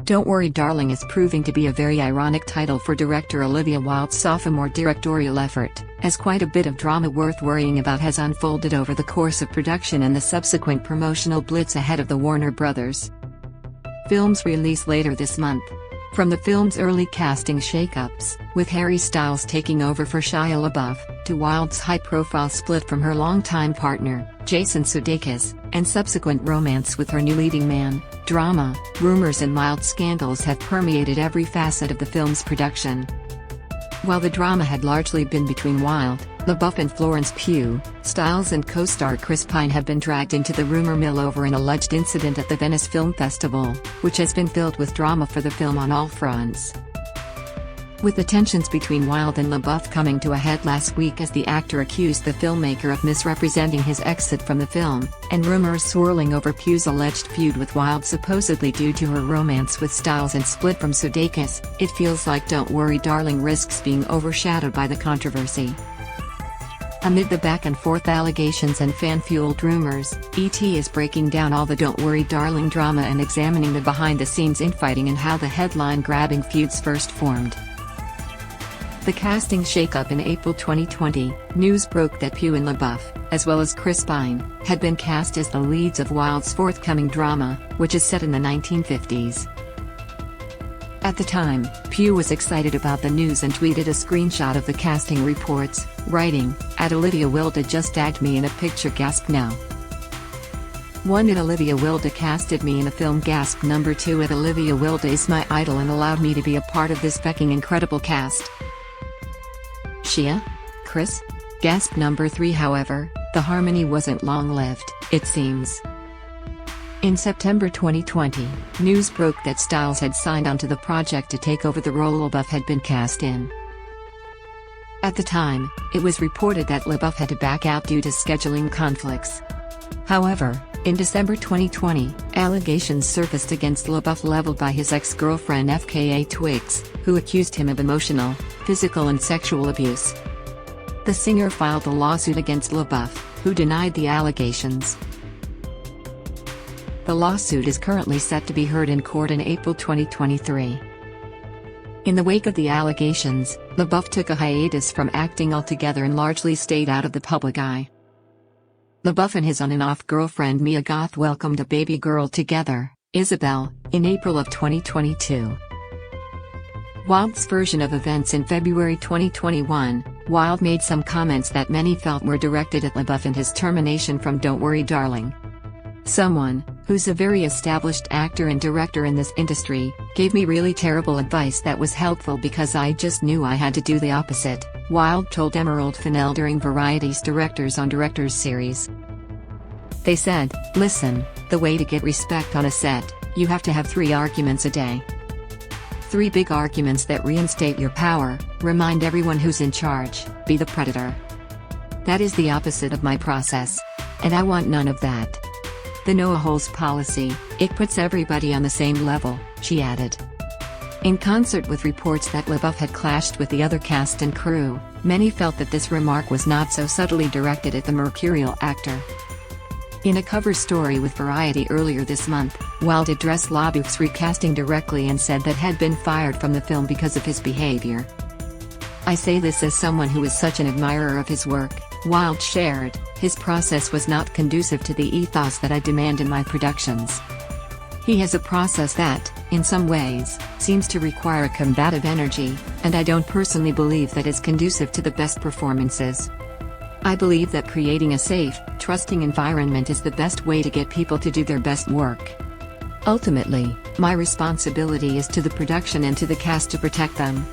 Don't Worry Darling is proving to be a very ironic title for director Olivia Wilde's sophomore directorial effort, as quite a bit of drama worth worrying about has unfolded over the course of production and the subsequent promotional blitz ahead of the Warner Bros. Film's release later this month. From the film's early casting shakeups, with Harry Styles taking over for Shia LaBeouf, to Wilde's high-profile split from her longtime partner, Jason Sudeikis, and subsequent romance with her new leading man, drama, rumors and mild scandals have permeated every facet of the film's production. While the drama had largely been between Wilde, LaBeouf and Florence Pugh, Styles and co-star Chris Pine have been dragged into the rumor mill over an alleged incident at the Venice Film Festival, which has been filled with drama for the film on all fronts. With the tensions between Wilde and LaBeouf coming to a head last week as the actor accused the filmmaker of misrepresenting his exit from the film, and rumors swirling over Pugh's alleged feud with Wilde supposedly due to her romance with Styles and split from Sudeikis, it feels like Don't Worry Darling risks being overshadowed by the controversy. Amid the back-and-forth allegations and fan-fueled rumors, ET is breaking down all the Don't Worry Darling drama and examining the behind-the-scenes infighting and how the headline-grabbing feuds first formed. The casting shakeup in April 2020, news broke that Pugh and LaBeouf, as well as Chris Pine, had been cast as the leads of Wilde's forthcoming drama, which is set in the 1950s. At the time, Pugh was excited about the news and tweeted a screenshot of the casting reports, writing, "Olivia Wilde just tagged me in a picture, gasp now. 1. Olivia Wilde casted me in a film, gasp. 2. Olivia Wilde is my idol and allowed me to be a part of this fucking incredible cast. Shia? Chris? Gasp. 3. However, the harmony wasn't long-lived, it seems." In September 2020, news broke that Styles had signed onto the project to take over the role LaBeouf had been cast in. At the time, it was reported that LaBeouf had to back out due to scheduling conflicts. However, in December 2020, allegations surfaced against LaBeouf leveled by his ex-girlfriend FKA Twigs, who accused him of emotional, physical and sexual abuse. The singer filed a lawsuit against LaBeouf, who denied the allegations. The lawsuit is currently set to be heard in court in April 2023. In the wake of the allegations, LaBeouf took a hiatus from acting altogether and largely stayed out of the public eye. LaBeouf and his on-and-off girlfriend Mia Goth welcomed a baby girl together, Isabel, in April of 2022. Wilde's version of events in February 2021, Wilde made some comments that many felt were directed at LaBeouf and his termination from Don't Worry Darling. "Someone, who's a very established actor and director in this industry, gave me really terrible advice that was helpful because I just knew I had to do the opposite," Wilde told Emerald Fennell during Variety's Directors on Directors series. They said, "Listen, the way to get respect on a set, you have to have 3 arguments a day. 3 big arguments that reinstate your power, remind everyone who's in charge, be the predator. That is the opposite of my process. And I want none of that. The no-holes policy, it puts everybody on the same level," she added. In concert with reports that LaBeouf had clashed with the other cast and crew, many felt that this remark was not so subtly directed at the mercurial actor. In a cover story with Variety earlier this month, Wilde addressed LaBeouf's recasting directly and said that had been fired from the film because of his behavior. "I say this as someone who is such an admirer of his work," Wilde shared. "His process was not conducive to the ethos that I demand in my productions. He has a process that, in some ways, seems to require a combative energy, and I don't personally believe that is conducive to the best performances. I believe that creating a safe, trusting environment is the best way to get people to do their best work. Ultimately, my responsibility is to the production and to the cast to protect them.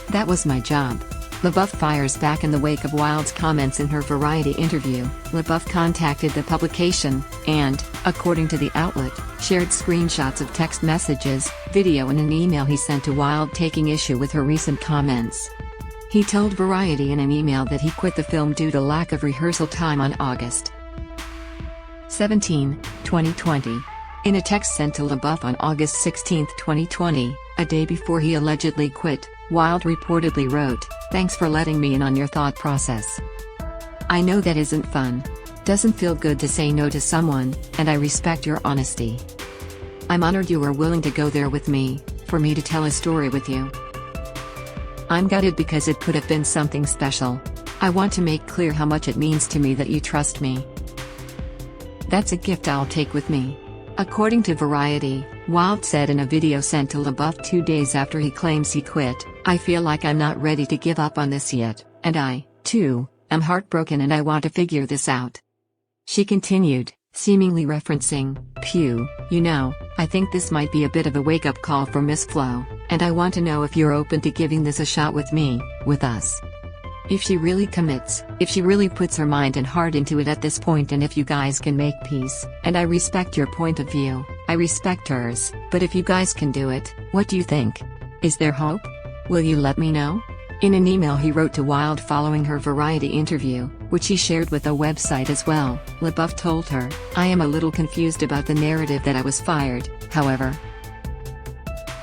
That was my job." LaBeouf fires back in the wake of Wilde's comments in her Variety interview. LaBeouf contacted the publication, and, according to the outlet, shared screenshots of text messages, video and an email he sent to Wilde taking issue with her recent comments. He told Variety in an email that he quit the film due to lack of rehearsal time on August 17, 2020. In a text sent to LaBeouf on August 16, 2020, a day before he allegedly quit, Wilde reportedly wrote, "Thanks for letting me in on your thought process. I know that isn't fun. Doesn't feel good to say no to someone, and I respect your honesty. I'm honored you are willing to go there with me, for me to tell a story with you. I'm gutted because it could have been something special. I want to make clear how much it means to me that you trust me. That's a gift I'll take with me." According to Variety, Wilde said in a video sent to LaBeouf 2 days after he claims he quit, "I feel like I'm not ready to give up on this yet, and I, too, am heartbroken and I want to figure this out." She continued, seemingly referencing, "Pew, you know, I think this might be a bit of a wake-up call for Miss Flo, and I want to know if you're open to giving this a shot with me, with us. If she really commits, if she really puts her mind and heart into it at this point, and if you guys can make peace, and I respect your point of view, I respect hers, but if you guys can do it, what do you think? Is there hope? Will you let me know?" In an email he wrote to Wilde following her Variety interview, which he shared with a website as well, LaBeouf told her, "I am a little confused about the narrative that I was fired, however.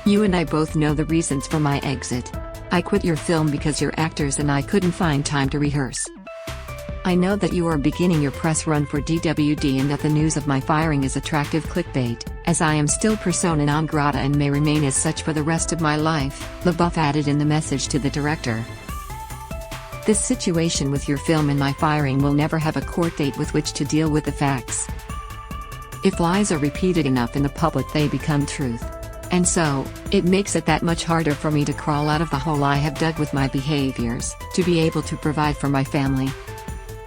You and I both know the reasons for my exit. I quit your film because your actors and I couldn't find time to rehearse. I know that you are beginning your press run for DWD and that the news of my firing is attractive clickbait, as I am still persona non grata and may remain as such for the rest of my life," LaBeouf added in the message to the director. "This situation with your film and my firing will never have a court date with which to deal with the facts. If lies are repeated enough in the public, they become truth. And so, it makes it that much harder for me to crawl out of the hole I have dug with my behaviors, to be able to provide for my family.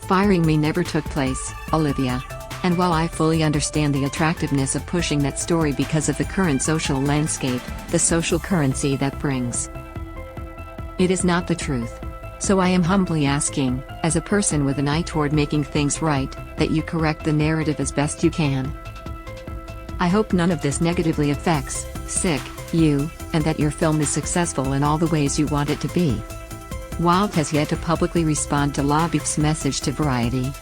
Firing me never took place, Olivia. And while I fully understand the attractiveness of pushing that story because of the current social landscape, the social currency that brings, it is not the truth. So I am humbly asking, as a person with an eye toward making things right, that you correct the narrative as best you can. I hope none of this negatively affects you, and that your film is successful in all the ways you want it to be." Wilde has yet to publicly respond to LaBeouf's message to Variety.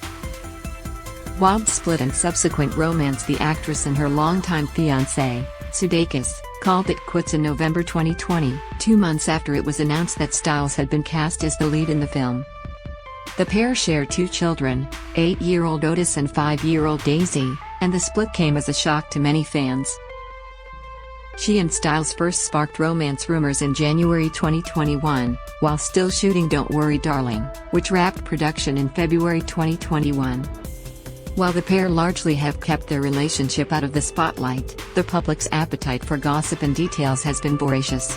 Wilde split and subsequent romance. The actress and her longtime fiancé, Sudeikis, called it quits in November 2020, 2 months after it was announced that Styles had been cast as the lead in the film. The pair share 2 children, 8-year-old Otis and 5-year-old Daisy, and the split came as a shock to many fans. She and Styles first sparked romance rumors in January 2021, while still shooting Don't Worry Darling, which wrapped production in February 2021. While the pair largely have kept their relationship out of the spotlight, the public's appetite for gossip and details has been voracious.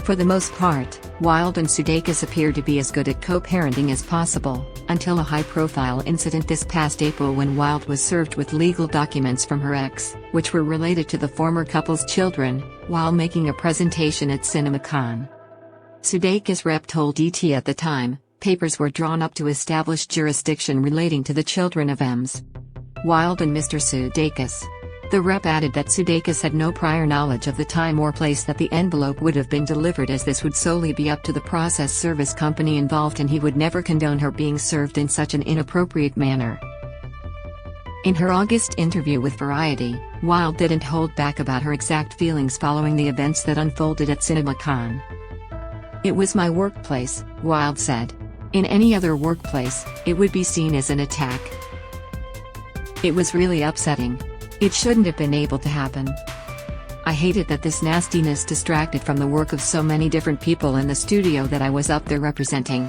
For the most part, Wilde and Sudeikis appear to be as good at co-parenting as possible, until a high-profile incident this past April when Wilde was served with legal documents from her ex, which were related to the former couple's children, while making a presentation at CinemaCon. Sudeikis' rep told ET at the time, papers were drawn up to establish jurisdiction relating to the children of Ms. Wilde and Mr. Sudeikis. The rep added that Sudeikis had no prior knowledge of the time or place that the envelope would have been delivered, as this would solely be up to the process service company involved, and he would never condone her being served in such an inappropriate manner. In her August interview with Variety, Wilde didn't hold back about her exact feelings following the events that unfolded at CinemaCon. "It was my workplace," Wilde said. "In any other workplace, it would be seen as an attack. It was really upsetting. It shouldn't have been able to happen. I hated that this nastiness distracted from the work of so many different people in the studio that I was up there representing.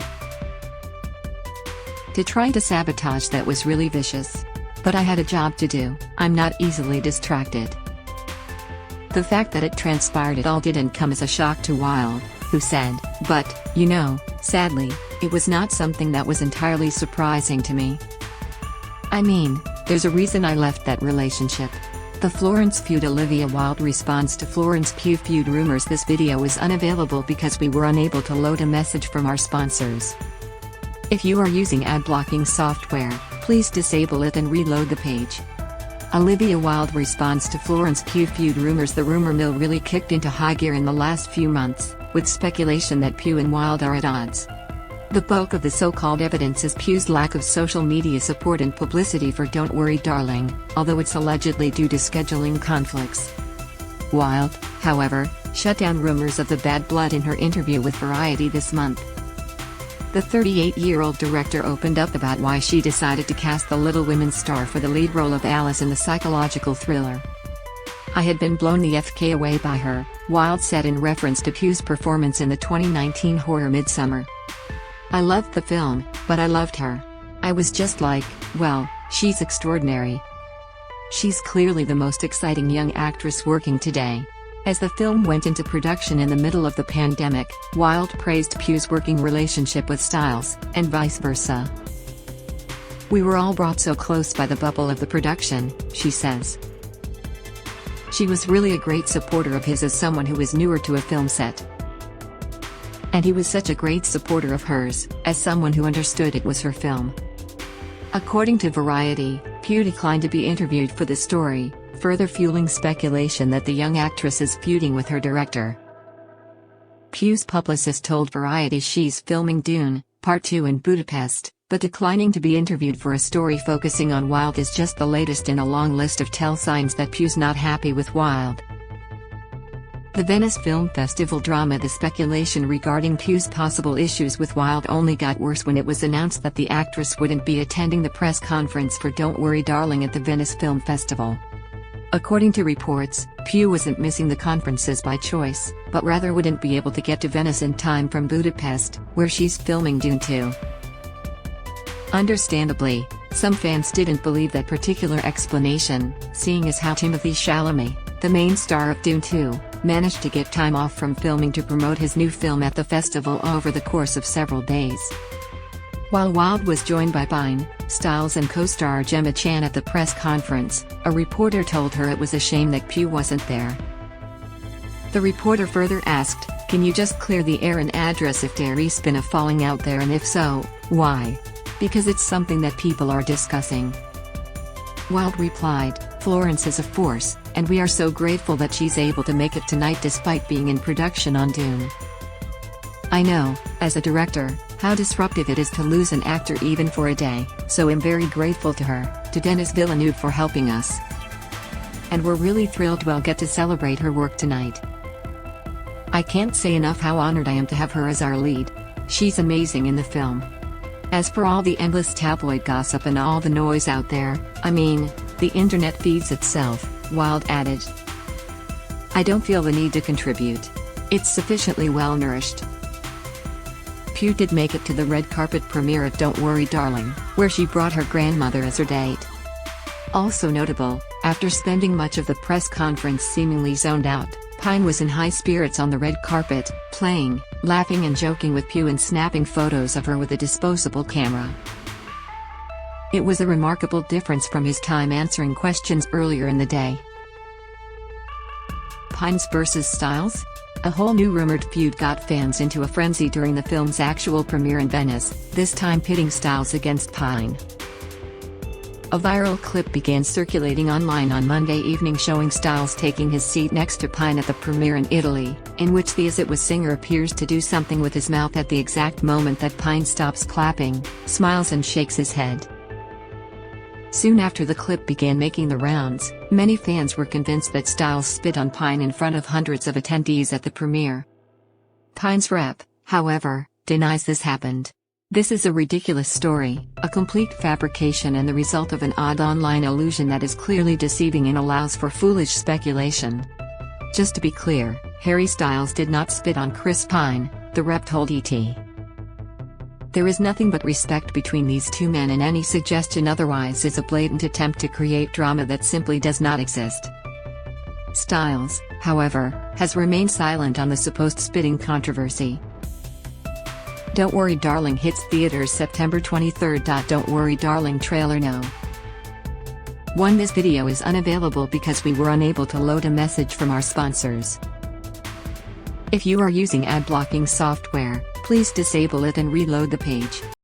To try to sabotage that was really vicious. But I had a job to do. I'm not easily distracted." The fact that it transpired at all didn't come as a shock to Wilde, who said, "But, you know, sadly, it was not something that was entirely surprising to me. I mean, there's a reason I left that relationship." The Florence feud. Olivia Wilde responds to Florence Pugh feud rumors. "This video is unavailable because we were unable to load a message from our sponsors. If you are using ad blocking software, please disable it and reload the page." Olivia Wilde responds to Florence Pugh feud rumors. The rumor mill really kicked into high gear in the last few months, with speculation that Pugh and Wilde are at odds. The bulk of the so-called evidence is Pugh's lack of social media support and publicity for Don't Worry Darling, although it's allegedly due to scheduling conflicts. Wilde, however, shut down rumors of the bad blood in her interview with Variety this month. The 38-year-old director opened up about why she decided to cast the Little Women star for the lead role of Alice in the psychological thriller. I had been blown the FK away by her, Wilde said in reference to Pugh's performance in the 2019 horror Midsummer. I loved the film, but I loved her. I was just like, well, she's extraordinary. She's clearly the most exciting young actress working today. As the film went into production in the middle of the pandemic, Wilde praised Pugh's working relationship with Stiles, and vice versa. We were all brought so close by the bubble of the production, she says. She was really a great supporter of his as someone who is newer to a film set. And he was such a great supporter of hers, as someone who understood it was her film. According to Variety, Pugh declined to be interviewed for the story, further fueling speculation that the young actress is feuding with her director. Pugh's publicist told Variety she's filming Dune, Part 2 in Budapest, but declining to be interviewed for a story focusing on Wilde is just the latest in a long list of tell signs that Pugh's not happy with Wilde. The Venice Film Festival drama. The speculation regarding Pugh's possible issues with Wilde only got worse when it was announced that the actress wouldn't be attending the press conference for Don't Worry Darling at the Venice Film Festival. According to reports, Pugh wasn't missing the conferences by choice, but rather wouldn't be able to get to Venice in time from Budapest, where she's filming Dune 2. Understandably, some fans didn't believe that particular explanation, seeing as how Timothée Chalamet, the main star of Dune 2, managed to get time off from filming to promote his new film at the festival over the course of several days. While Wilde was joined by Pine, Stiles and co-star Gemma Chan at the press conference, a reporter told her it was a shame that Pugh wasn't there. The reporter further asked, "Can you just clear the air and address if there's been a falling out there, and if so, why? Because it's something that people are discussing." Wilde replied, "Florence is a force, and we are so grateful that she's able to make it tonight despite being in production on Dune. I know, as a director, how disruptive it is to lose an actor even for a day, so I'm very grateful to her, to Denis Villeneuve for helping us. And we're really thrilled we'll get to celebrate her work tonight. I can't say enough how honored I am to have her as our lead. She's amazing in the film. As for all the endless tabloid gossip and all the noise out there, I mean, the internet feeds itself," Wilde added. "I don't feel the need to contribute. It's sufficiently well nourished." Pugh did make it to the red carpet premiere of Don't Worry Darling, where she brought her grandmother as her date. Also notable, after spending much of the press conference seemingly zoned out, Pine was in high spirits on the red carpet, playing, laughing and joking with Pugh and snapping photos of her with a disposable camera. It was a remarkable difference from his time answering questions earlier in the day. Pines versus Stiles? A whole new rumored feud got fans into a frenzy during the film's actual premiere in Venice, this time pitting Stiles against Pine. A viral clip began circulating online on Monday evening showing Stiles taking his seat next to Pine at the premiere in Italy, in which the As It Was singer appears to do something with his mouth at the exact moment that Pine stops clapping, smiles and shakes his head. Soon after the clip began making the rounds, many fans were convinced that Stiles spit on Pine in front of hundreds of attendees at the premiere. Pine's rep, however, denies this happened. "This is a ridiculous story, a complete fabrication and the result of an odd online illusion that is clearly deceiving and allows for foolish speculation." Just to be clear, Harry Styles did not spit on Chris Pine, the rep told ET. There is nothing but respect between these two men, and any suggestion otherwise is a blatant attempt to create drama that simply does not exist. Styles, however, has remained silent on the supposed spitting controversy. Don't Worry Darling hits theaters September 23. Don't Worry Darling trailer no. 1. This video is unavailable because we were unable to load a message from our sponsors. If you are using ad blocking software, please disable it and reload the page.